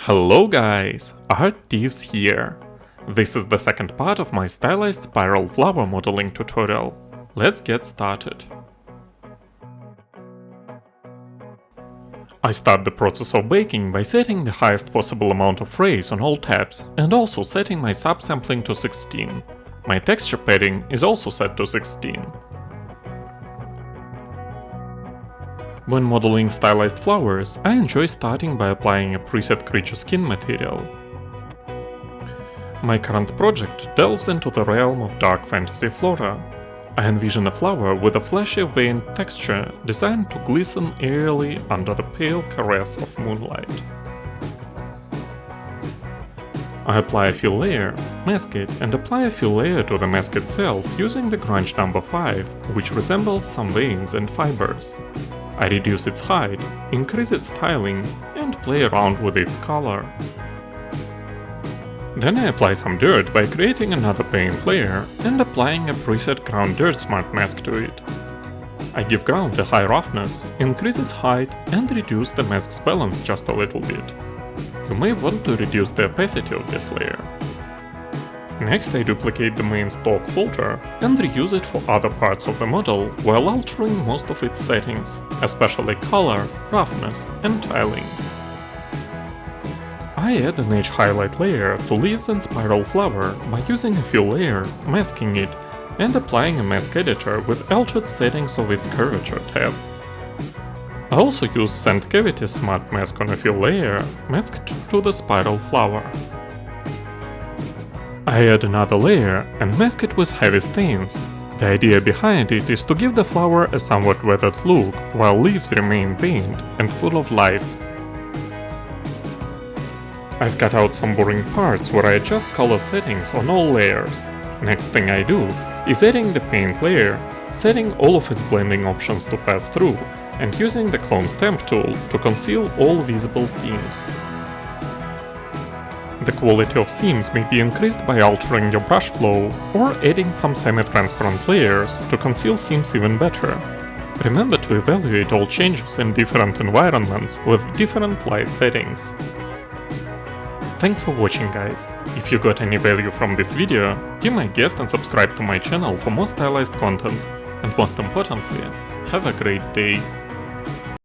Hello guys, Art-Teeves here. This is the second part of my stylized spiral flower modeling tutorial. Let's get started. I start the process of baking by setting the highest possible amount of rays on all tabs and also setting my subsampling to 16. My texture padding is also set to 16. When modeling stylized flowers, I enjoy starting by applying a preset creature skin material. My current project delves into the realm of dark fantasy flora. I envision a flower with a flashy veined texture designed to glisten eerily under the pale caress of moonlight. I apply a fill layer, mask it, and apply a fill layer to the mask itself using the grunge number 5, which resembles some veins and fibers. I reduce its height, increase its styling, and play around with its color. Then I apply some dirt by creating another paint layer and applying a preset ground dirt smart mask to it. I give ground a high roughness, increase its height, and reduce the mask's balance just a little bit. You may want to reduce the opacity of this layer. Next I duplicate the main stock folder and reuse it for other parts of the model while altering most of its settings, especially color, roughness, and tiling. I add an edge highlight layer to leaves and spiral flower by using a fill layer, masking it, and applying a mask editor with altered settings of its curvature tab. I also use sand cavity smart mask on a fill layer, masked to the spiral flower. I add another layer and mask it with heavy stains. The idea behind it is to give the flower a somewhat weathered look, while leaves remain veined and full of life. I've cut out some boring parts where I adjust color settings on all layers. Next thing I do is adding the paint layer, setting all of its blending options to pass through, and using the clone stamp tool to conceal all visible seams. The quality of seams may be increased by altering your brush flow or adding some semi-transparent layers to conceal seams even better. Remember to evaluate all changes in different environments with different light settings. Thanks for watching guys. If you got any value from this video, be my guest and subscribe to my channel for more stylized content. And most importantly, have a great day.